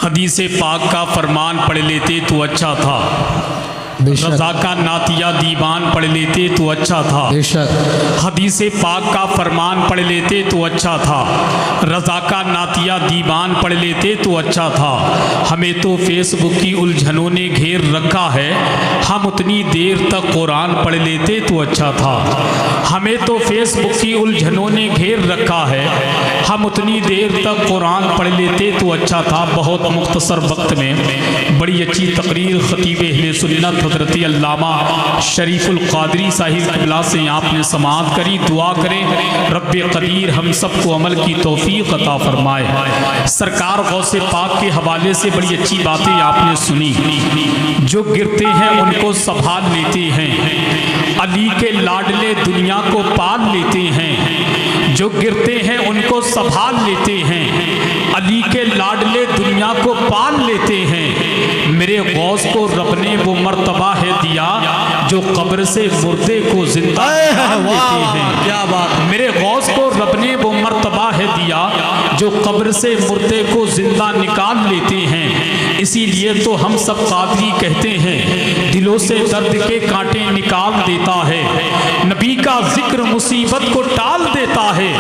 हदीस पाक का फरमान पढ़ लेते तो अच्छा था, रज़ा का नातिया दीवान पढ़ लेते तो अच्छा था। हदीस पाक का फरमान पढ़ लेते तो अच्छा था, रज़ा का नातिया दीवान पढ़ लेते तो अच्छा था। हमें तो फेसबुक की उलझनों ने घेर रखा है, हम उतनी देर तक कुरान पढ़ लेते तो अच्छा था। हमें तो फेसबुक की उलझनों ने घेर रखा है, हम उतनी देर तक कुरान पढ़ लेते तो अच्छा था। बहुत मुख्तसर वक्त में बड़ी अच्छी तकरीर खतीब अहले सुन्नत हज़रत अल्लामा शरीफुल क़ादरी साहिब क़िबला से आपने समाअत करी। दुआ करें रब्बे क़दीर हम सबको अमल की तौफ़ीक़ अता फ़रमाए। सरकार गौसे पाक के हवाले से बड़ी अच्छी बातें आपने सुनी। जो गिरते हैं उनको संभाल लेते हैं, अली के लाडले दुनिया को पाल लेते हैं। जो गिरते हैं उनको संभाल लेते हैं, अली के लाडले दुनिया को पाल लेते हैं। मेरे गौस को रब ने वो मर्तबा है दिया जो कब्र से मुर्दे को जिंदा लेते हैं। क्या बात। मेरे गौस को रब ने वो मर्तबा है दिया जो कब्र से मुर्दे को जिंदा निकाल लेते हैं। इसीलिए तो हम सब कादरी कहते हैं, दिलों से दर्द के कांटे निकाल देता है। नबी का जिक्र मुसीबत को टाल देता है।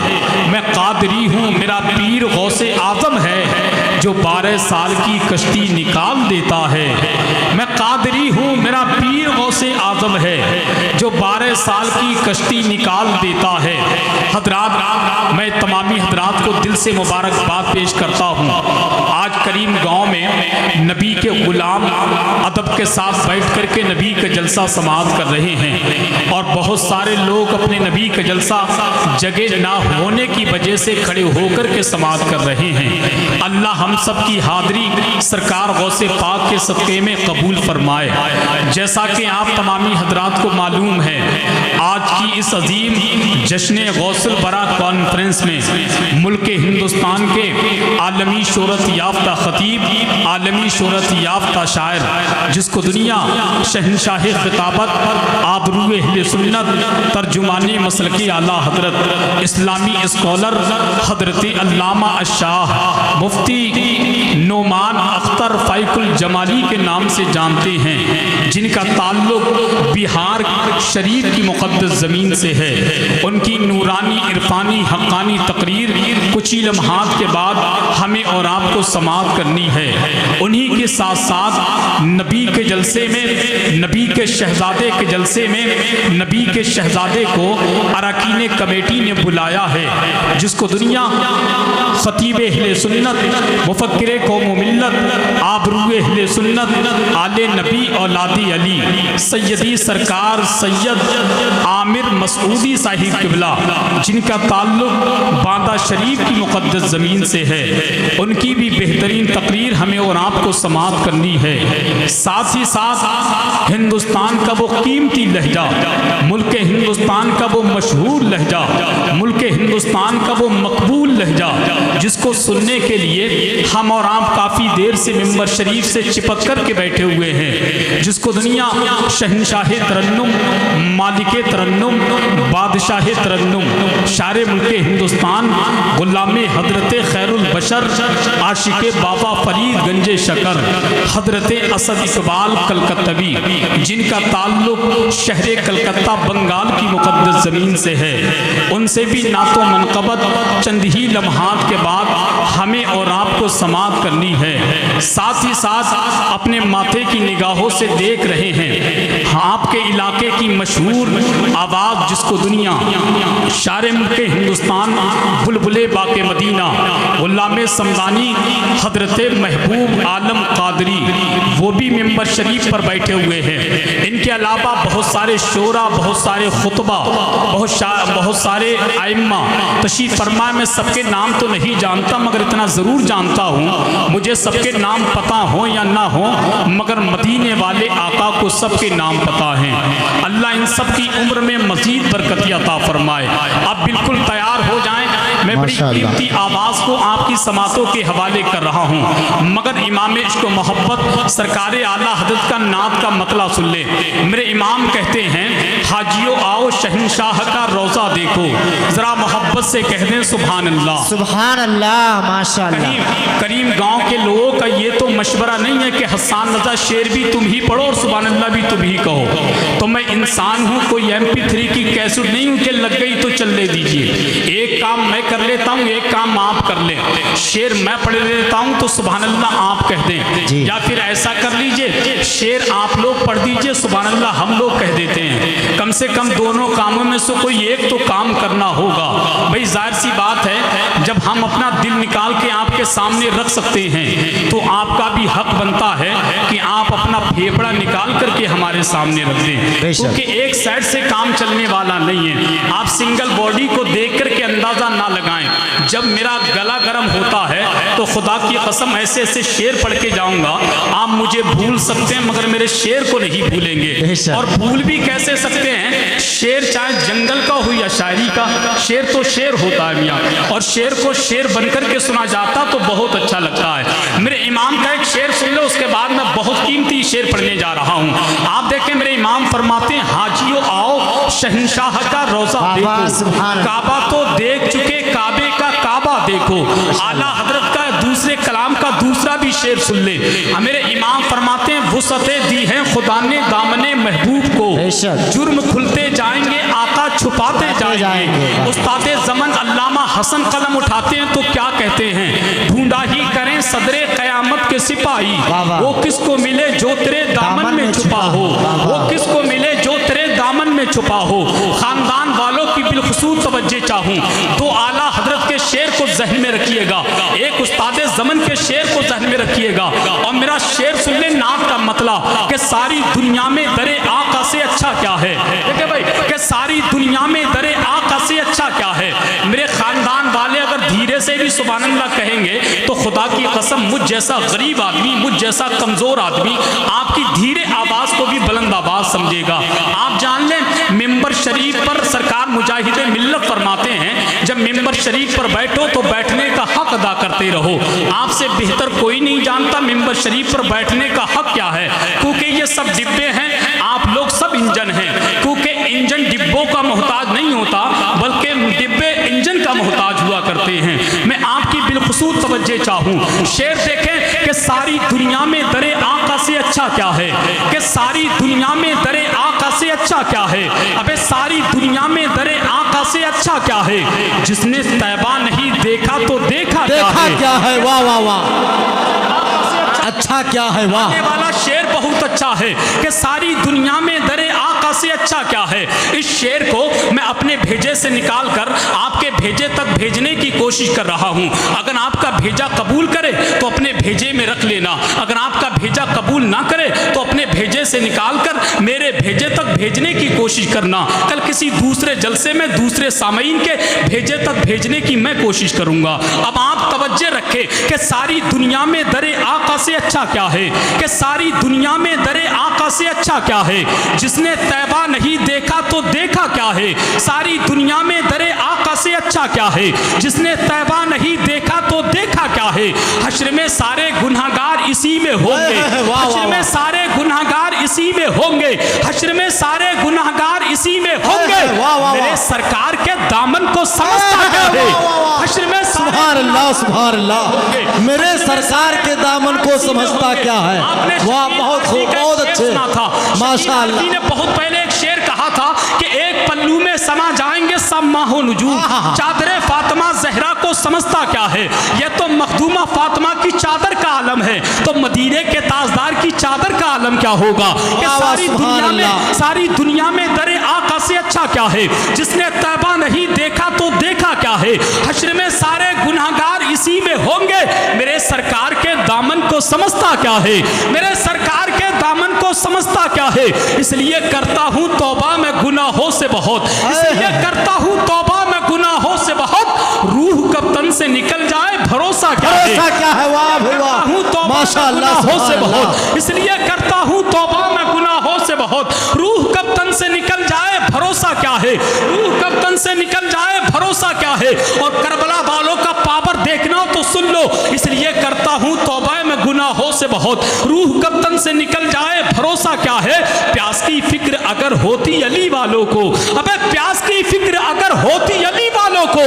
मैं कादरी हूँ, मेरा पीर गौसे आजम है जो 12 साल की कश्ती निकाल देता है। मैं कादरी हूँ, मेरा पीर गौसे आजम है जो 12 साल की कश्ती निकाल देता है। हजरात, मैं तमामी हजरात को दिल से मुबारकबाद पेश करता हूँ। आज करीम गांव में नबी के गुलाम अदब के साथ बैठ कर के नबी का जलसा समाअत कर रहे हैं और बहुत सारे लोग अपने नबी का जलसा जगह ना होने की वजह से खड़े होकर के समाअत कर रहे हैं। अल्लाह हम सब की हाज़री सरकार गौसे पाक के सदक़े में कबूल फरमाए। जैसा कि आप तमामी हजरात को मालूम है, आज की इस अजीम जश्न गौसुल बरा कॉन्फ्रेंस में मुल्क हिंदुस्तान के आलमी शोहरत याफ्ता खतीब, आलमी शोहरत याफ्ता शायर, जिसको दुनिया शहनशाह खिताबत आबरूए अहले सुन्नत तर्जुमानी मसलकी आला हजरत इस्लामी स्कॉलर हजरत अल्लामा अशाह मुफ्ती नोमान अख्तर फ़ाइकुल जमाली के नाम से जानते हैं, जिनका ताल्लुक बिहार शरीफ की मुक़द्दस ज़मीन से है। उनकी नूरानी इरफानी हक़ानी तकरीर कुछ ही लम्हात के बाद हमें और आपको समाअत करनी है। उन्हीं के साथ साथ नबी के जलसे में, नबी के शहजादे के जलसे में नबी के शहजादे को अरकान कमेटी ने बुलाया है, जिसको दुनिया खतीब अहले सुन्नत मुफक्किर कौम मिल्लत आबरूए अहले सुन्नत आले नबी औलादी अली सैयदी सरकार सैयद आमिर मसूदी साहिब क़िबला, जिनका ताल्लुक बांदा शरीफ की मुक़द्दस ज़मीन से है, उनकी भी बेहतरीन तकरीर हमें और आपको समाअत करनी है। साथ ही साथ हिंदुस्तान का वो कीमती लहजा, मुल्क हिंदुस्तान का वो मशहूर लहजा, मुल्क हिंदुस्तान का वो मकबूल लहजा, जिसको सुनने के लिए हम और आप काफ़ी देर से मिंबर शरीफ से चिपक कर के बैठे हुए हैं, जिसको दुनिया शहनशाह तरन्नुम, मालिक तरन्नुम, बादशाह तरन्नुम, शारे मुल्क हिंदुस्तान, गुलाम हजरत खैरुल बशर, आशिक बाबा फरीद गंजे शकर, हजरत असद इकबाल कलकत्तवी, जिनका ताल्लुक शहर कलकत्ता बंगाल की मुक़द्दस ज़मीन से है, उनसे भी नातो मनक़बत चंद ही लम्हात के बाद हमें और आपको समाअत करनी है। साथ ही साथ अपने माथे की निगाहों से देख रहे हैं आपके इलाके की मशहूर आवाज़, जिसको दुनिया शारे मुल्क हिंदुस्तान बुलबुले बाके मदीना गुलाम समदानी हजरत महबूब आलम कादरी, वो भी मिंबर शरीफ पर बैठे हुए हैं। इनके अलावा बहुत सारे शोरा, बहुत सारे खुतबा, बहुत सारे आइम्मा तशरीफ़ फरमा। मैं सबके नाम तो नहीं जानता, मगर इतना ज़रूर जानता हूँ, मुझे सबके नाम पता हो या ना हो, मगर मदीने वाले आका को सबके नाम पता हैं। अल्लाह इन सब की उम्र में मज़ीद बरकत अता फरमाए। आप बिल्कुल तैयार हो जाएं, मैं मैं बड़ी कीमती आवाज़ को आपकी समातों के हवाले कर रहा हूँ, मगर इमाम इश्क मोहब्बत सरकार आला हज़रत का नात का मतला सुन ले। मेरे इमाम कहते हैं, हाजियों आओ शहंशाह का रोज़ा देखो, ज़रा मोहब्बत से कह दें सुभान अल्लाह। सुभान अल्लाह, माशाअल्लाह। करीम गांव के लोगों का ये तो मशवरा नहीं है कि हसन रज़ा शेर भी तुम ही पढ़ो और सुभान अल्लाह भी तुम ही कहो। तो मैं इंसान हूँ, कोई MP3 की कैसेट नहीं हूँ कि लग गई तो चल ले दीजिए। एक काम मैं कर लेता हूँ, एक काम आप कर ले। शेर मैं पढ़ लेता हूँ तो सुभान अल्लाह आप कह दें, या फिर ऐसा कर लीजिए शेर आप लोग पढ़ दीजिए, सुभान अल्लाह हम लोग कह देते हैं। कम से कम दोनों कामों में से कोई एक तो काम करना होगा। भाई जाहिर सी बात है, जब हम अपना दिल निकाल के आपके सामने रख सकते हैं तो आपका भी हक बनता है कि आप अपना फेफड़ा निकाल करके हमारे सामने रख दें, क्योंकि एक साइड से काम चलने वाला नहीं है। आप सिंगल बॉडी को देख करके अंदाजा ना लगाएं। जब मेरा गला गर्म होता है तो खुदा की कसम ऐसे ऐसे शेर पढ़ के जाऊंगा, आप मुझे भूल सकते हैं मगर मेरे शेर को नहीं भूलेंगे। और भूल भी कैसे सकते हैं, शेर चाहे जंगल का हो या शायरी का, शेर तो शेर होता है मियाँ, और शेर को शेर बनकर के सुना जाता तो बहुत अच्छा लगता है। मेरे इमाम का एक शेर सुन लो, उसके बाद मैं बहुत कीमती शेर पढ़ने जा रहा हूँ। आप देखें, मेरे इमाम फरमाते हैं, हाजियों आओ शहंशाह का रोज़ा देखो, काबा तो देख चुके, काबे का काबा देखो। आला हजरत का दूसरे कलाम का दूसरा भी शेर सुन ले। मेरे इमाम फरमाते हैं, वुसअतें दी हैं खुदा ने दामने महबूब को, जुर्म खुलते जाएंगे आका छुपाते जाएंगे। उस्ताद ज़मन अल्लामा हसन कलम उठाते हैं तो क्या कहते हैं, ढूंढा ही करें सदरे क़यामत के सिपाही, वो किसको मिले जो तेरे दामन में छुपा हो, वो किसको मिले जो तेरे दामन में छुपा हो। खानदान वालों की बिलखुसूस तवज्जो चाहूँ, तो आला हजरत के शेर को जहन में रखिएगा, एक उस्ताद ज़मन के शेर को जहन में रखिएगा। और मेरा शेर सुन ले, नात का मतलब कि सारी दुनिया में दरे आका से अच्छा क्या है। देखिए भाई, कि सारी दुनिया में दरे आका से अच्छा क्या है। मेरे खानदान वाले अगर धीरे से भी सुभान अल्लाह कहेंगे तो खुदा की कसम मुझ जैसा गरीब आदमी, मुझ जैसा कमजोर आदमी आपकी धीरे आवाज को भी बुलंद आवाज समझेगा। आप जान लें, मिंबर शरीफ पर सरकार मुजाहिदे मिल्लत फरमाते हैं, जब मिंबर शरीफ पर बैठो तो बैठने का हक अदा करते रहो। आपसे बेहतर कोई नहीं जानता मिंबर शरीफ पर बैठने का हक क्या है, क्योंकि ये सब डिब्बे हैं, आप लोग सब इंजन हैं। क्योंकि इंजन डिब्बों का मोहताज नहीं होता, बल्कि डिब्बे इंजन का मोहताज हुआ करते हैं। मैं आपकी बिलखुसूस तवज्जो चाहूँ, शेर देखें कि सारी दुनिया में दरे आका से अच्छा क्या है, कि सारी दुनिया में दरे आका से अच्छा क्या है। अबे सारी दुनिया में दरे आका से अच्छा क्या है, जिसने तैबा नहीं देखा तो देखा क्या है। वाह वाह वाह, अच्छा क्या है, वाह। वाला शेर बहुत अच्छा है कि सारी दुनिया में दरे आका से अच्छा क्या है। इस शेर को मैं अपने भेजे से निकाल कर आपके भेजे तक भेजने की कोशिश कर रहा हूं। अगर आपका भेजा कबूल करे तो अपने भेजे में रख लेना, अगर आपका भेजा कबूल ना करे तो अपने भेजे से निकाल कर मेरे भेजे तक भेजने की कोशिश करना। कल किसी दूसरे जलसे में दूसरे सामईन के भेजे तक भेजने की मैं कोशिश करूंगा। अब आप तवज्जो रखें कि सारी दुनिया में दरे आका से अच्छा क्या है, कि सारी दुनिया में दरे आका से अच्छा क्या है, जिसने तैबा नहीं देखा तो देखा क्या है। सारी दुनिया में दरे आका से अच्छा क्या है, जिसने तैबा नहीं देखा तो देखा क्या है। हश्र में सारे गुनाहगार इसी में होंगे, हश्र में सारे गुनाहगार इसी में होंगे, हश्र में सारे गुनाहगार इसी में होंगे। मेरे सरकार के दामन को समझता क्या है, हश्र में सुभान अल्लाह सुभान अल्लाह, मेरे सरकार के दामन को समझता क्या है। वाह, बहुत खूब, बहुत अच्छे, माशाअल्लाह। ने बहुत पहले एक शेर कहा था कि एक पल्लू में समा जाएंगे सब माहो नजूम, चादर फातिमा जहरा को समझता क्या है। यह तो मखदूमा फातिमा की चादर का आलम है, तो मदीने के ताजदार की चादर का आलम क्या होगा। कि सारी दुनिया में दरे आका से अच्छा क्या है, जिसने तैबा नहीं देखा तो देखा क्या है। हश्र में सारे गुनाहगार इसी में होंगे, मेरे सरकार के दामन को समझता क्या है, मेरे सरकार के दामन को समझता क्या है। इसलिए करता हूँ तौबा मैं गुनाहों से बहुत, इसलिए करता हूँ तौबा मैं गुनाहों से बहुत। रूह कब तन से निकल जाए भरोसा क्या है, वाह वाह, माशाअल्लाह से बहुत। इसलिए करता हूँ तौबा मैं गुनाहों से बहुत। रूह कब तन से निकल जाए भरोसा क्या है, रूह कब तन से निकल जाए भरोसा क्या है। और करबला गुनाहों से बहुत, रूह कब तन से निकल जाए भरोसा क्या है। प्यास की फिक्र अगर होती अली वालों को, अबे प्यास की फिक्र अगर होती अली वालों को,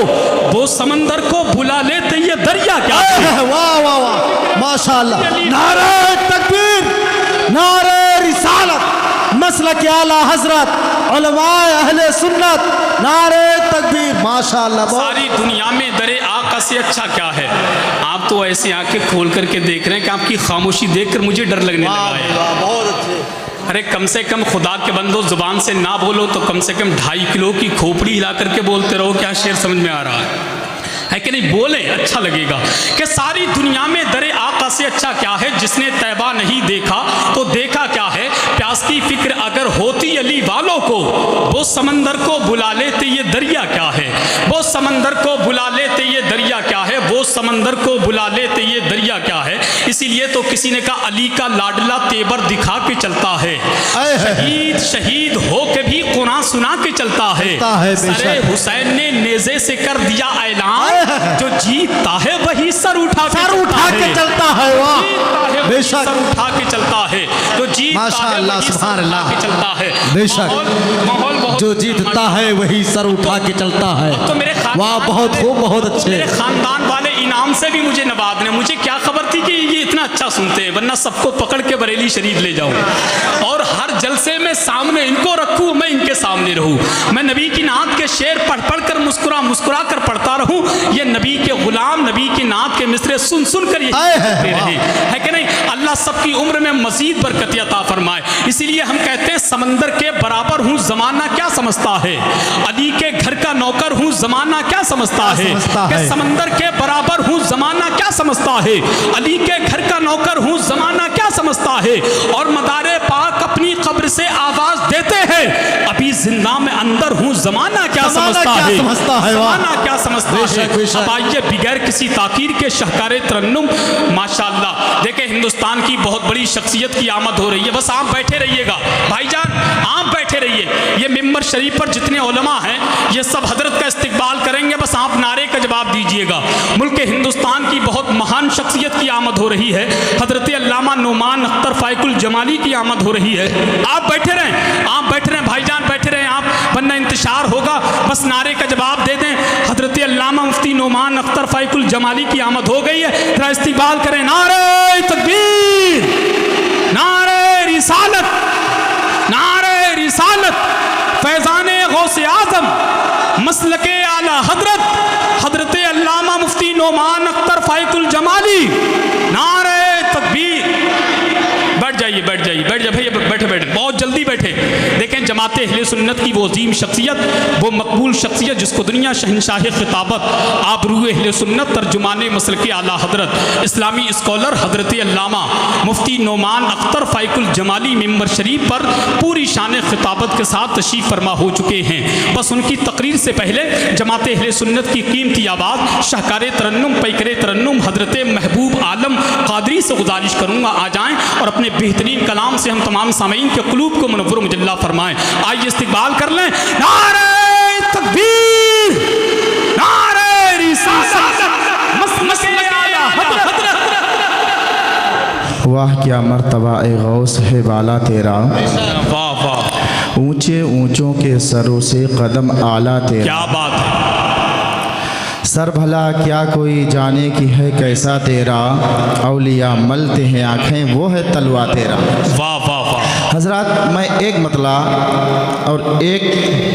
वो समंदर को बुला लेते ये दरिया क्या है। वाह वाह वाह माशाअल्लाह। नारे तकबीर, नारे रिसालत, मसलक आला हजरत, उलमाए अहले सुन्नत, नारे तकबीर माशाअल्लाह। सारी दुनिया में दरे आका से अच्छा क्या है। आप तो ऐसे आंखें खोल करके देख रहे हैं कि आपकी खामोशी देखकर मुझे डर लगने लगा है। बहुत अच्छे। अरे कम से कम खुदा के बंदो जुबान से ना बोलो तो कम से कम 2.5 किलो की खोपड़ी हिला करके बोलते रहो। क्या शेर समझ में आ रहा है कि नहीं। बोले अच्छा लगेगा कि सारी दुनिया में दरे आका से अच्छा क्या है। जिसने तैबा नहीं देखा तो देखा क्या है। प्यास की फिक्र अगर होती अली वालों को, वो समंदर को बुला लेते ये दरिया क्या है। वो समंदर को बुला लेते ये दरिया क्या है। वो समंदर को बुला लेते ये दरिया क्या है। इसीलिए तो किसी ने कहा अली का लाडला तेवर दिखा के चलता है, शहीद शहीद हो के भी कुरान सुना के चलता है। सरे हुसैन ने नेज़े से कर दिया ऐलान, जो जीतता है वही सर उठा के चलता है। वाह बेशक, सर उठा के चलता है जो जीतता है वही सुभान अल्लाह के चलता है। बेशक माहौल बहुत जो जीतता है वही सर उठा के चलता है। तो मेरे वाह बहुत खूब, बहुत अच्छे। मेरे खानदान वाले इनाम से भी मुझे नवाज ने, मुझे क्या खबर थी कि ये इतना अच्छा सुनते हैं, वरना सबको पकड़ के बरेली शरीफ ले जाऊं और हर जलसे में सामने इनको रखूं, मैं इनके सामने रहूं। मैं नबी की नात के शेर पढ़ पढ़ कर मुस्कुरा मुस्कुरा कर पढ़ता रहूं। ये नबी के गुलाम नबी की नात के मिसरे सुन सुन कर ये रहे है कि नहीं। अल्लाह सबकी उम्र में मजीद बरकत अता फरमाए। इसीलिए हम कहते हैं समंदर के बराबर हूं जमाना क्या समझता है। अली के घर का नौकर हूं जमाना क्या समझता है। समंदर के बराबर हूं जमाना क्या समझता है। अली के घर का नौकर हूं जमाना क्या समझता है। और मदारे पाक अपनी कब्र से आवाज देते हैं, अभी जिंदा में अंदर हूं जमाना क्या समझता है। जमाना क्या समझता है। अब आइए बगैर किसी ताकीर के शहकारे तरन्नुम माशाअल्लाह। देखें हिंदुस्तान की बहुत बड़ी शख्सियत की आमद हो रही है। बस आप बैठे रहिएगा भाईजान, आप बैठे रहिए। ये मिंबर शरीफ पर जितने उलमा हैं ये सब हजरत का इस्तकबाल करेंगे, बस आप नारे का जवाब दीजिएगा। मुल्क हिंदुस्तान की बहुत महान शख्सियत की आमद हो रही है। हजरत अल्लामा नुमान अख्तर फाइकुल जमाली की आमद हो रही है। आप बैठे रहें, आप बैठे रहें भाईजान, बैठे रहें आप, वरना इंतशार होगा। बस नारे का जवाब दे दें। हजरत अल्लामा मुफ्ती नुमान अख्तर फाइकुल जमाली की आमद हो गई है, जरा इस्तकबाल करें। नारे तकबीर, नारे रिसालत, नारे रिसालत। फैज़ाने गौसे आज़म मसलके आला हजरत हजरत अल्लामा मुफ्ती नुमान अख्तर फाइकुल जमाली। नारे तकबीर। बैठ जाइए, बैठ जाइए, बैठ जाइए भैया, बैठे बैठे, बहुत जल्दी बैठे। देखें जमाते अहले सुन्नत की वो अजीम शख्सियत, वो मकबूल शख्सियत जिसको दुनिया शहनशाह खिताबत आबरूए अहले सुन्नत तर्जुमाने मसलके आला हजरत इस्लामी स्कॉलर हजरत अल्लामा मुफ्ती नुमान अख्तर फाइकुल जमाली मिंबर शरीफ पर पूरी शान खिताबत के साथ तशरीफ़ फरमा हो चुके हैं। बस उनकी तकरीर से पहले जमाते अहले सुन्नत की कीमती आवाज़ शाहकार तरन्नुम पैकर तरन्नुम हजरत महबूब आलम कादरी से गुजारिश करूँगा आ जाएँ और अपने बेहतरीन कलाम से हम तमाम सामीन के क़ुलूब को मुनव्वर मुजल्ला फरमाएं। आइए इस्तकबाल कर लें। नारे तकबीर, नारे रिसालत, मसलके आला हजरत। वाह क्या मर्तबा ए गौस है बाला तेरा, वाह वाह, ऊंचे ऊंचों के सरों से कदम आला तेरा। क्या बात है। सर भला क्या कोई जाने की है कैसा तेरा, औलिया मलते हैं आँखें वो है तलवा तेरा। वाह वाह वाह। हजरत मैं एक मतला और एक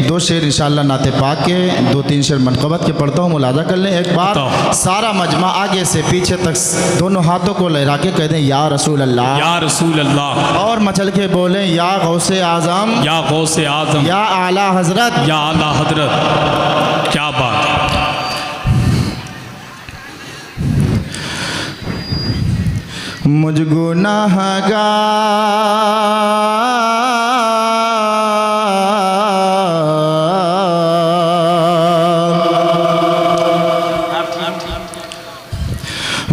दो शेर इंशाअल्लाह नाते पाक के, 2-3 शेर मनक़बत के पढ़ता हूँ, मुलाजा कर लें एक बार। सारा मजमा आगे से पीछे तक दोनों हाथों को लहरा के कह दें या रसूल अल्लाह, या रसूल अल्लाह, और मचल के बोलें या गौसे आज़म, या गौसे आज़म, या आला हजरत, या आला हजरत। क्या बात है। मुझ गुनाहगार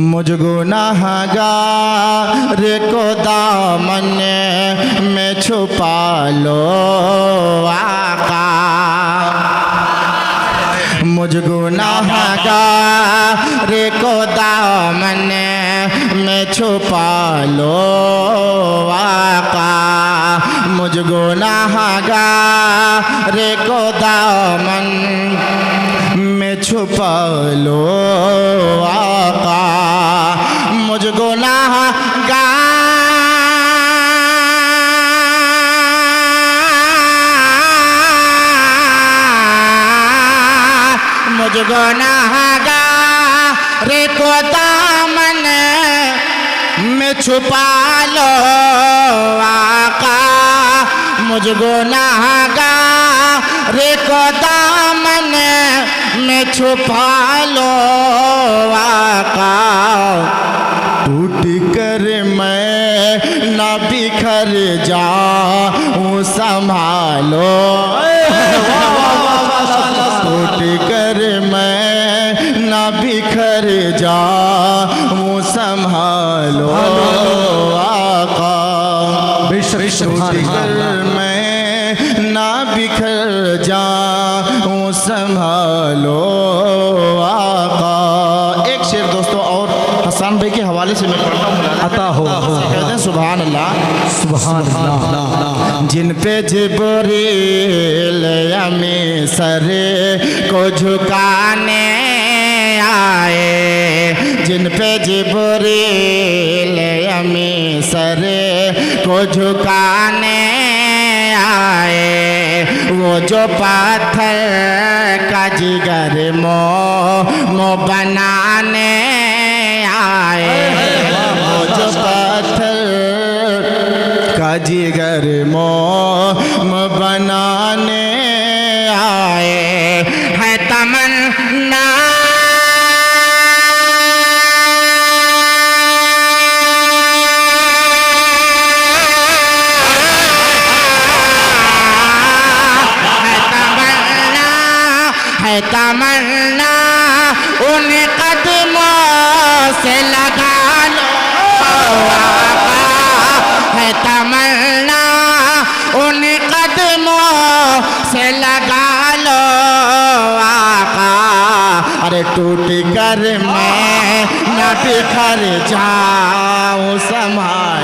मुझ गुनाहगार को दामन में छुपा लो आका, मुझ गुनाहगार को दामन में छुपा लो आका, मुझ गुनाहगार को दामन में छुपा लो आका, मुझ गुनाहगार मुझ गुनाहगार को दामन में छुपा लो आका, मुझ गुनाहगार को दामन में छुपा लो आका। टूट कर मैं न बिखर जाऊं संभालो, टूट कर मैं न बिखर जाऊं संभालो आका, टूट कर मैं न बिखर जाऊं संभालो आका। एक शेर दोस्तों और हसन भाई के हवाले से मैं पढ़ता हूँ, अता हो कहते हैं सुभान अल्लाह सुभान अल्लाह। जिन पे जिब्रील अमी सर को झुकाने आए, जिन पे जिब्रील अमी सर को झुकाने आए, वो जो पत्थर का जिगर मो बनाने आए, वो जो पत्थर का जिगर मोम बनाने आए, है तमन्ना है तमन्ना उन कदमों से लगा लो आका, है तमन्ना उन कदमों से लगा लो आका। अरे टूट कर मैं न बिखर जाऊं संभाल,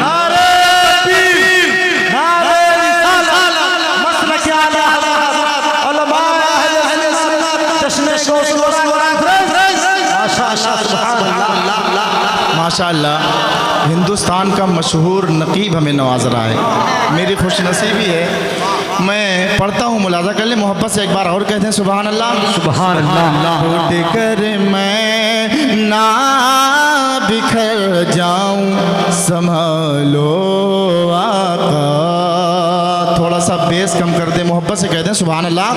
माशाअल्लाह हिंदुस्तान का मशहूर नकीब हमें नवाज रहा है। मेरी खुशनसीबी है, मैं पढ़ता हूँ, मुलाजा कर ले मोहब्बत से एक बार और कहते हैं सुभान अल्लाह सुभान अल्लाह। टूट कर मैं ना बिखर जाऊं संभालो आका। थोड़ा सा बेस कम कर दे, मोहब्बत से कहते हैं सुभान अल्लाह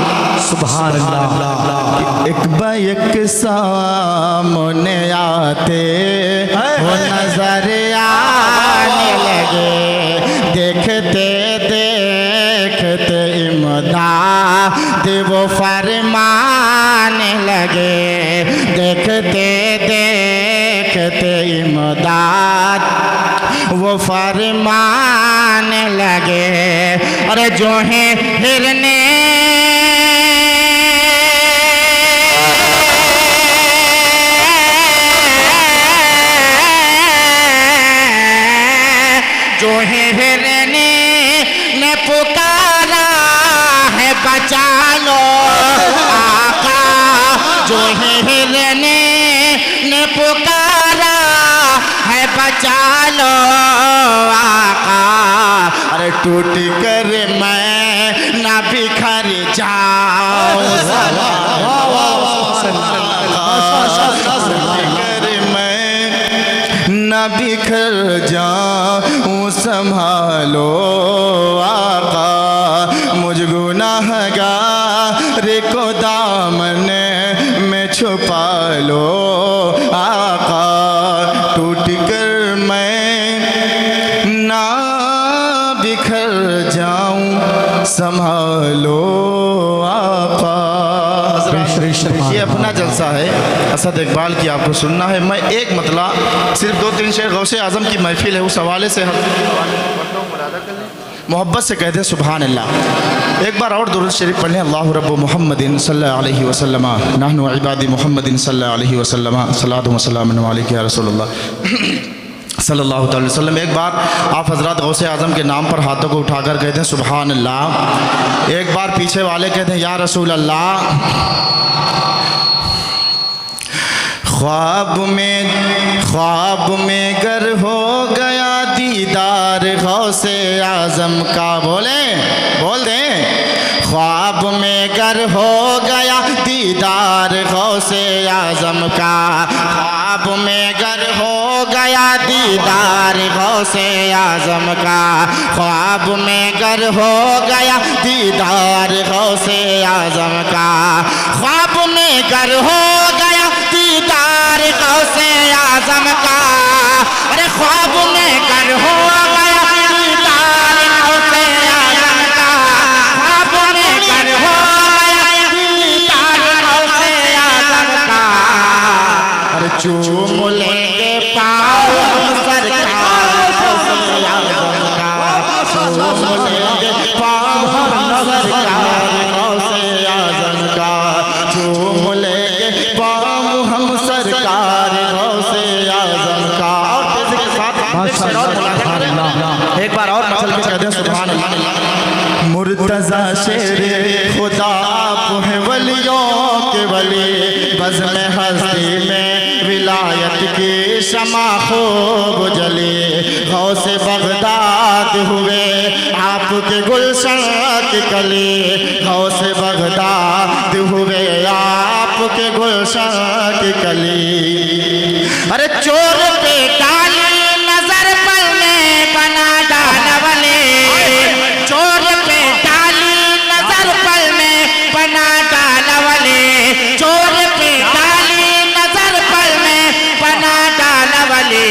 सुभान अल्लाह। एक बैक सामने आते वो नजर आने लगे, देखते देखते इमदाद वो फरमाने लगे, देखते देखते इमदाद वो फरमाने लगे। अरे जो है हिरने जो है हिरने ने पुकारा है बचा लो आका, जो है हिरने ने पुकारा है बचा लो आका। अरे टूट कर मैं ना बिखर जाऊं, न बिखर जाऊं संभालो आका। मुझ गुनाहगार को दामन में छुपा लो आका। टूट कर मैं ना बिखर जाऊं संभालो आका। ये अपना जलसा है, असद इकबाल की आपको सुनना है। मैं एक मतला सिर्फ 2-3 शेर गौसे आज़म की महफिल है, उस हवाले से मोहब्बत से कहते हैं सुभान अल्लाह। एक बार और दुरूद शरीफ पढ़ लें। अल्लाहु रब्बु मुहम्मदिन सल्लल्लाहु अलैहि वसल्लम नहनु इबादी मुहम्मदिन सल्लल्लाहु अलैहि वसल्लम सलातु व सलामुन अलैका या रसूलल्लाह। सल्लल्लाहु अलैहि वसल्लम। एक बार आप हज़रत गौसे आज़म के नाम पर हाथों को उठाकर कहते हैं सुभान अल्लाह। एक बार पीछे वाले कहते हैं या रसूल अल्लाह। ख्वाब में गर हो गया दीदार गौसे आज़म का, बोले बोल दें। ख्वाब में गर हो गया दीदार गौसे आज़म का, ख्वाब में गर हो गया दीदार गौसे आज़म का, ख्वाब में गर हो गया दीदार गौसे आज़म का, ख्वाब में गर हो गया दीदार गौसे आज़म का, अरे ख्वाब में गर हो गया दीदार गौसे आज़म का, ख्वाब में गर हो गया दीदार गौसे आज़म का, अरे चूम लेंगे पाँव सरकार गौसे आज़म का, चूम लेंगे पाँव सरकार गौसे आज़म का, चूम लेंगे पाँव हम सरकार गौसे आज़म का। और एक बार और मसल के कहते हैं सुभान अल्लाह। मुर्तज़ा शेरे खुदा आप हैं वलियों के वली, बज़्म हस्ती में विलायत की शमा खूब जली, गौसे बगदाद हुए आपके गुलशन की कली, गौसे बगदाद हुए आपके गुलशन की कली, अरे चोर पे डाली नजर पल में बना डाल वाले, चोर पे डाली नजर पल में बना डाल वाले, चोर पे डाली नजर पल में बना डाल वाले,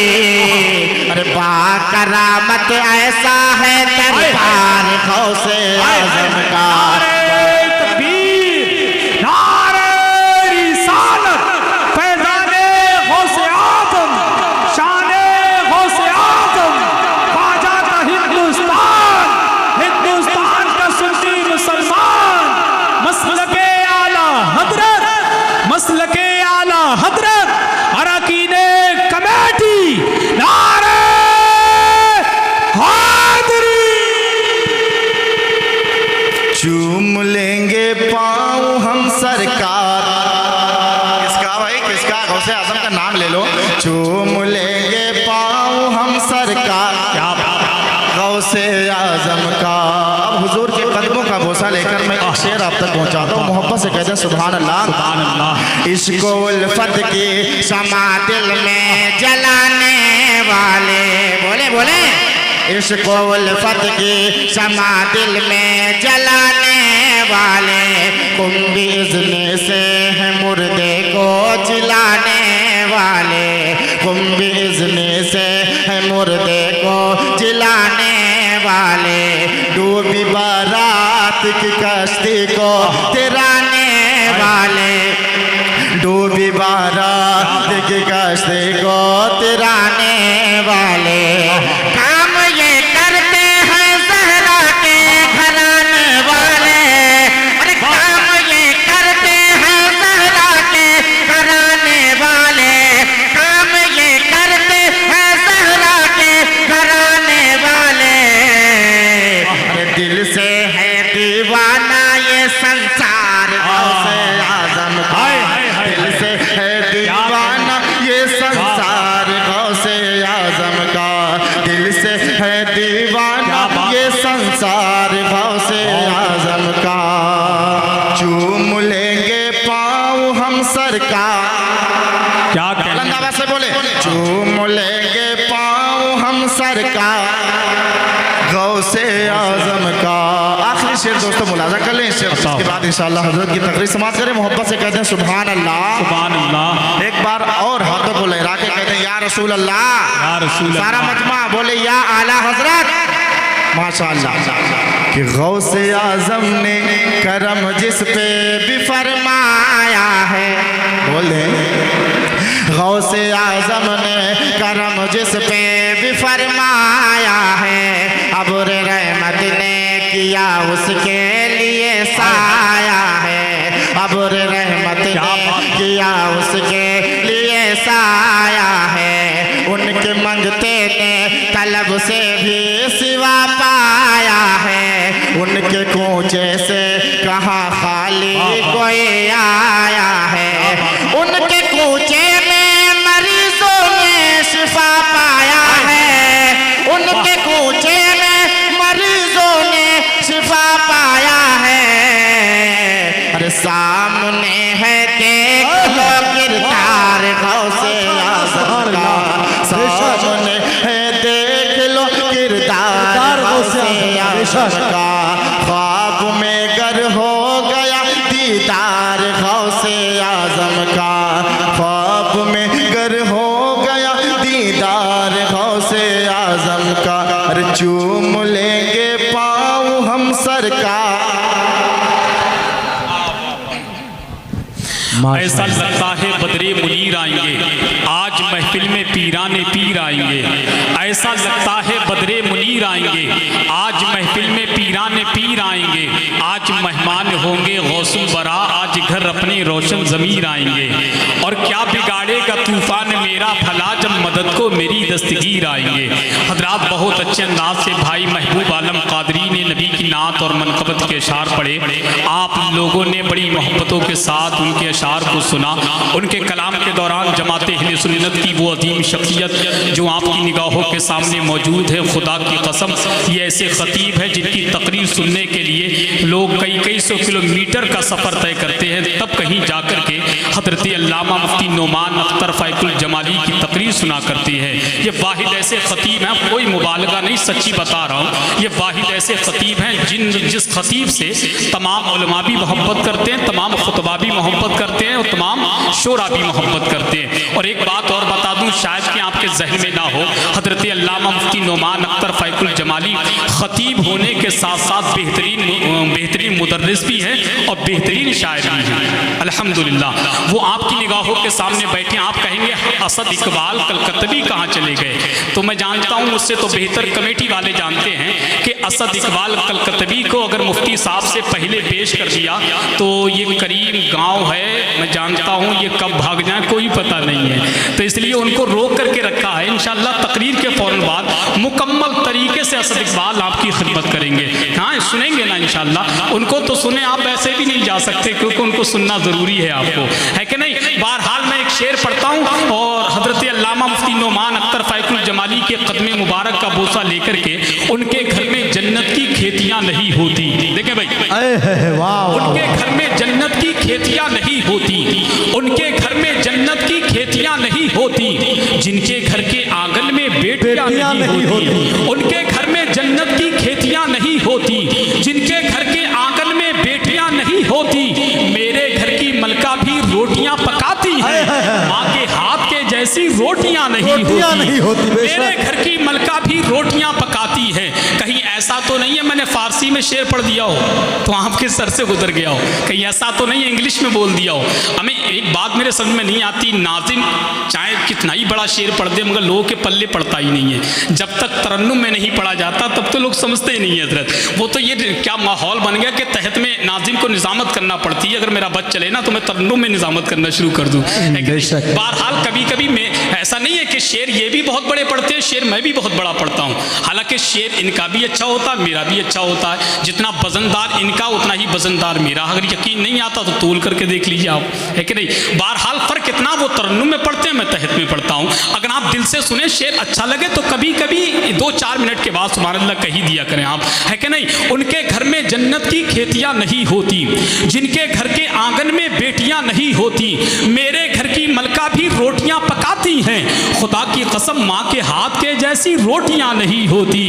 अरे बाकरामत ऐसा है दरबार गौसे आज़म का। मसलके आला हजरत अरकीने कमेटी नारे हाज़री। चूम लेंगे पाँव हम सरकार, किसका भाई किसका, गौसे आज़म का नाम ले लो। चूम लेंगे पाँव हम सरकार गौसे आज़म का। अब हुजूर के कदमों का बोसा लेकर मैं एक शेर आप तक पहुंचाता हूँ, मोहब्बत से कहते हैं सुभान अल्लाह। सुभान अल्लाह। इश्क़ो उल्फत की शमा दिल में जलाने वाले, बोले बोले। इश्क़ो उल्फत की शमा दिल में जलाने वाले, कुंभी इज़्न से है मुर्दे को जिलाने वाले, कुंभी इज़्न से है मुर्दे को जिलाने वाले, डूबी बारात की कश्ती को तिराने वाले, डूबी बारात की कश्ती को तिराने वाले, काम ये करते हैं ज़हरा के घराने वाले, अरे काम ये करते हैं ज़हरा के घराने वाले, काम ये करते हैं ज़हरा के घराने वाले, दिल से है दीवाना ये संसार गौसे आज़म का, दिल से है दीवाना ये संसार गौसे आज़म का, दिल से है दीवाना ये संसार गौसे आज़म का। चूम लेंगे पाँव हम सरकार, क्या कहना से बोले, चूम लेंगे पाँव हम सरकार गौसे आज़म का। आखिरी शेर दोस्तों मुलाजा कर लें, शेर उसके बाद इंशाअल्लाह हज़रत की तकरीर समाप्त करें। मोहब्बत से कहते हैं सुभान अल्लाह। सुभान अल्लाह। एक बार और हाथों को लहरा के कहते हैं या रसूल अल्लाह। या रसूल अल्लाह। सारा मजमा बोले या आला हज़रत। माशाअल्लाह कि गौसे आज़म ने करम जिस पे भी फरमाया है, बोले गौसे आज़म ने करम जिस पे भी फरमाया है, अब्र रहमत ने किया उसके लिए साया है, अब्र रहमत ने किया उसके लिए साया है, उनके मंगते तलब से भी सिवा पाया है, उनके कूचे से कहाँ खाली कोई आया है। उनके कूचे में मरीजों ने शिफा पाया है, उनके कूचे में मरीजों ने शिफा पाया है। अरे सामने है देख लो किरदार गौसे आज़म का, सामने है देख लो किरदार गौसे आज़म का। ख्वाब में गर हो गया दीदार गौसे आज़म का, ख्वाब में गर हो गया दीदार गौसे आज़म का। अरे चूम लेंगे पाँव हम सरकार। ऐसा लगता है बदरे मुनीर आएंगे, आज महफिल में पीराने पीर आएंगे। ऐसा लगता है बदरे मुनीर आएंगे, आज महफिल में पीराने पीर आएंगे। आज मेहमान होंगे गौसुल बरा, आज घर अपने रोशन ज़मीर आएंगे। और क्या बिगाड़ेगा तूफान मेरा भला, जब मदद को मेरी दस्तगीर आएंगे। हजरात बहुत अच्छे अंदाज से भाई महबूब आलम कादरी ने नबी की नात और मनक़बत के अशार पढ़े। आप लोगों ने बड़ी मोहब्बतों के साथ उनके अशार को सुना। उनके कलाम के दौरान जमात अहले सुन्नत की वो अजीम शख्सियत जो आपकी निगाहों के सामने मौजूद है, खुदा की कसम ये ऐसे ख़तीब है जिनकी तकरीर सुनने के लिए लोग कई सौ किलोमीटर का सफ़र तय करते हैं, तब कहीं जाकर के हज़रत अल्लामा मुफ्ती नोमान अख्तर फ़ैकुल जमाली की तकरीर सुना करते हैं। ये वाहिद ऐसे ख़तीब हैं, कोई मुबालगा नहीं, सच्ची बता रहा हूँ। ये वाहिद ऐसे ख़तीब हैं जिस ख़तीब से तमाम उलमा भी मोहब्बत करते हैं, तमाम खुतबा भी मोहब्बत करते हैं और तमाम शोरा भी मोहब्बत करते हैं। और एक बात और बता दूं, शायद कि आपके जहन में ना हो, हज़रत अल्लामा मुफ्ती नोमान अख्तर फ़ैकुल जमाली ख़तीब होने के साथ साथ बेहतरीन मुदर्रिस भी हैं और बेहतरीन शायर भी हैं। अल्हम्दुलिल्लाह वो आपकी निगाहों के सामने बैठे। आप कहेंगे असद इकबाल कलकत्तवी कहाँ चले गए, तो मैं जानता हूँ उससे तो बेहतर कमेटी वाले जानते हैं कि असद इकबाल कलकत्तवी को अगर मुफ्ती साहब से पहले पेश कर दिया तो ये करीब गाँव है, मैं जानता हूँ ये कब भाग जाए कोई पता नहीं है, तो इसलिए उनको रोक करके रखा है। इंशाअल्लाह तकरीर के फ़ौरन बाद मुकम्मल तरीके से असद इकबाल आपकी खिदमत करेंगे। हाँ सुनेंगे ना इंशाअल्लाह, उनको तो सुने, आप ऐसे भी नहीं जा सकते क्योंकि उनको सुनना ज़रूरी है आपको, है कि नहीं। बहरहाल मैं एक शेर पढ़ता हूँ और हज़रत अल्लामा मुफ्ती नोमान अख्तर फ़ैकुल जमाली के कदम मुबारक का बोसा लेकर के, उनके घर में जन्नत की खेतियाँ नहीं होती। देखें भाई, उनके घर में जन्नत की खेतियाँ नहीं होती, उनके घर में जन्नत की खेतियाँ नहीं होती, जिनके घर के आंगन में बेटियाँ नहीं होती। उनके घर में जन्नत की खेतियाँ नहीं होती, जिनके घर के आंगन में बेटियाँ नहीं होती। मेरे घर की मलका भी रोटियाँ पकाती है, माँ के हाथ के जैसी रोटियाँ नहीं होती। मेरे घर की मलका भी रोटियाँ पकाती है। कहीं ऐसा तो नहीं है मैंने फारसी में शेर पढ़ दिया हो तो आपके सर से गुजर गया हो, कहीं ऐसा तो नहीं है इंग्लिश में बोल दिया हो। हमें एक बात मेरे समझ में नहीं आती, नाज़िम चाहे कितना ही बड़ा शेर पढ़ दे मगर लोगों के पल्ले पड़ता ही नहीं है। जब तक तरन्नुम में नहीं पढ़ा जाता तब तो लोग समझते ही नहीं है हजरत। वो तो ये क्या माहौल बन गया कि तहत में नाज़िम को निज़ामत करना पड़ती है। अगर मेरा बच चले ना तो मैं तरन्नुम में निज़ामत करना शुरू कर दूँ। बहरहाल कभी कभी मैं ऐसा नहीं है कि शेर ये भी बहुत बड़े पढ़ते हैं, शेर मैं भी बहुत बड़ा पढ़ता हूँ। हालांकि शेर इनका भी अच्छा होता है, मेरा भी अच्छा होता है। जितना वजनदार इनका उतना ही वजनदार मेरा। अगर यकीन नहीं आता तो तोल करके देख लीजिए आप, है कि नहीं। बहरहाल फ़र्क इतना, वो तरन्नुम में पढ़ते हैं, मैं तहत में पढ़ता हूँ। अगर आप दिल से सुने शेर अच्छा लगे तो कभी कभी 2-4 मिनट के बाद सुभान अल्लाह कह ही दिया करें आप, है कि नहीं। उनके घर में जन्नत की खेतियाँ नहीं होती, जिनके घर के आंगन में बेटियाँ नहीं होती। मेरे घर की मलका भी रोटियाँ पकाती हैं, खुदा की कसम माँ के हाथ के जैसी रोटियाँ नहीं होती।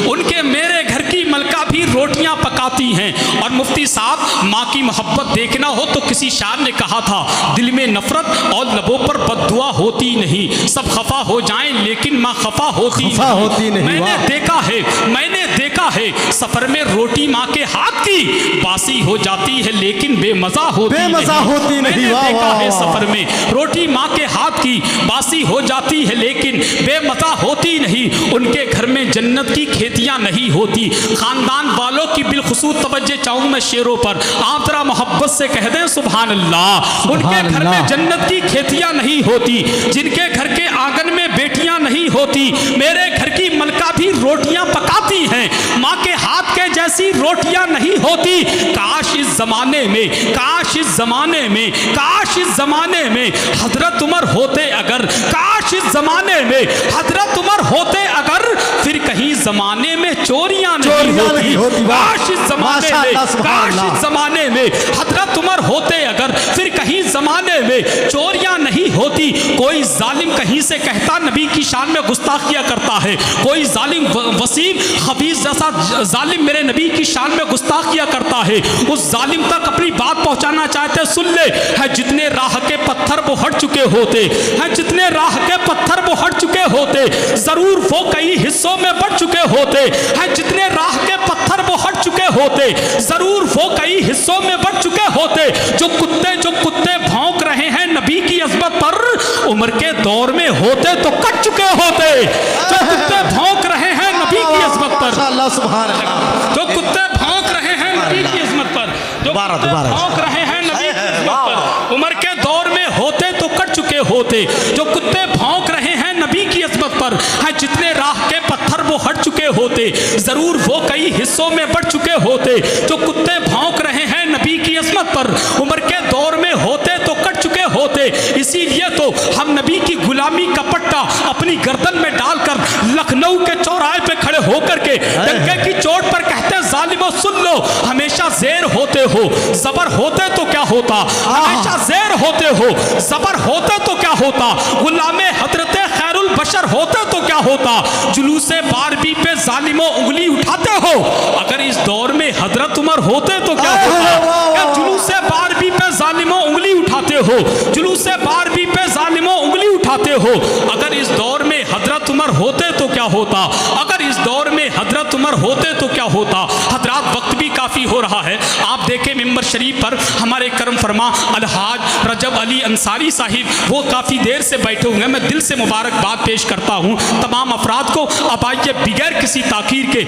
उनके मेरे घर की मलका भी रोटियाँ पकाती हैं। और मुफ्ती साहब माँ की मोहब्बत देखना हो तो किसी शायर ने कहा था, दिल में नफरत और लबों पर बद्दुआ होती नहीं, सब खफा हो जाएं लेकिन माँ खफा होती नहीं। मैंने देखा है सफर में रोटी माँ के हाथ की बासी हो जाती है लेकिन बेमजा होती नहीं। मैंने देखा है सफर में रोटी माँ के हाथ की बासी हो जाती है लेकिन बेमजा होती नहीं। उनके घर में जन्नत की खेतियाँ नहीं होती, खानदान वालों की बिलखुसूस तवज्जो चाहूँ मैं शेरों पर। आप जरा मोहब्बत से कह दें सुभान अल्लाह। उनके घर में जन्नत की खेतियां नहीं होती, जिनके घर के आंगन में बेटियां नहीं होती, मेरे घर की मलका भी रोटियां पकाती हैं, माँ के हाथ के जैसी रोटियां नहीं होती। काश इस जमाने में, काश इस जमाने में, काश इस जमाने में हजरत उमर होते अगर, काश इस जमाने में हजरत उमर होते अगर, फिर कहीं जमाने में चोरियां नहीं होती। काश इस जमाने में, काश इस जमाने में हजरत उमर होते अगर, फिर कहीं जमाने में चोरियां नहीं होती। कोई जालिम कहीं से कहता नबी की शान में गुस्ताखिया करता है, कोई जालिम वसीम हफीज जैसा जालिम मेरे नबी की शान में गुस्ताखिया करता है, उस जालिम तक अपनी बात पहुंचाना चाहते सुन ले। है जितने राह के पत्थर वो हट चुके होते, है जितने राह के पत्थर वो हट चुके होते, जरूर वो कई हिस्सों में बढ़ चुके होते। है जितने राह के पत्थर वो हट चुके होते, जरूर वो कई हिस्सों में बढ़ चुके होते। जो कुत्ते भौंक रहे हैं नबी की अज़मत पर, उम्र के दौर में होते तो कट चुके होते। जो कुत्ते भौंक रहे हैं नबी की अज़मत पर, जो कुत्ते भौंक रहे हैं नबी की अज़मत पर, जो भौंक रहे हैं नबी की अज़मत पर, उम्र के दौर में होते तो कट चुके होते। जो कुत्ते भौंक रहे हैं नबी की अज़मत पर, है जितने राह के पत्थर वो हट चुके होते, जरूर वो कई हिस्सों में बढ़ चुके होते। जो कुत्ते भौंक रहे हैं नबी की अज़मत पर, उम्र के दौर में होते तो कट चुके होते। इसीलिए तो हम नबी की गुलामी का पट्टा अपनी गर्दन में डालकर लखनऊ के चौराहे पे खड़े होकर के डंके की चोट पर कहते जालिमो सुन लो, हमेशा ज़ेर होते हो, ज़बर होते तो क्या होता, हमेशा ज़ेर होते हो, ज़बर होते तो क्या होता, गुलामे हजरत खैरुल बशर होते तो क्या होता। जुलूसे बारबी पे जालिमो उंगली उठाते हो, अगर इस दौर में हजरत उमर होते तो क्या होता। जुलूसे बारबी पे जालिमो उंगली उठाते हो, जुलूसे बारबी पे जालिमो उंगली उठाते हो, अगर इस दौर में हजरत उमर होते तो क्या होता, अगर इस दौर में हजरत उमर होते तो क्या होता। हजरात वक्त भी काफ़ी हो रहा है, आप देखें मिंबर शरीफ पर हमारे करम फरमा अलहाज रजब अली अंसारी साहिब वो काफ़ी देर से बैठे हुए हैं। मैं दिल से मुबारकबाद पेश करता हूँ तमाम अफराद को। अब आइए बगैर किसी ताख़ीर के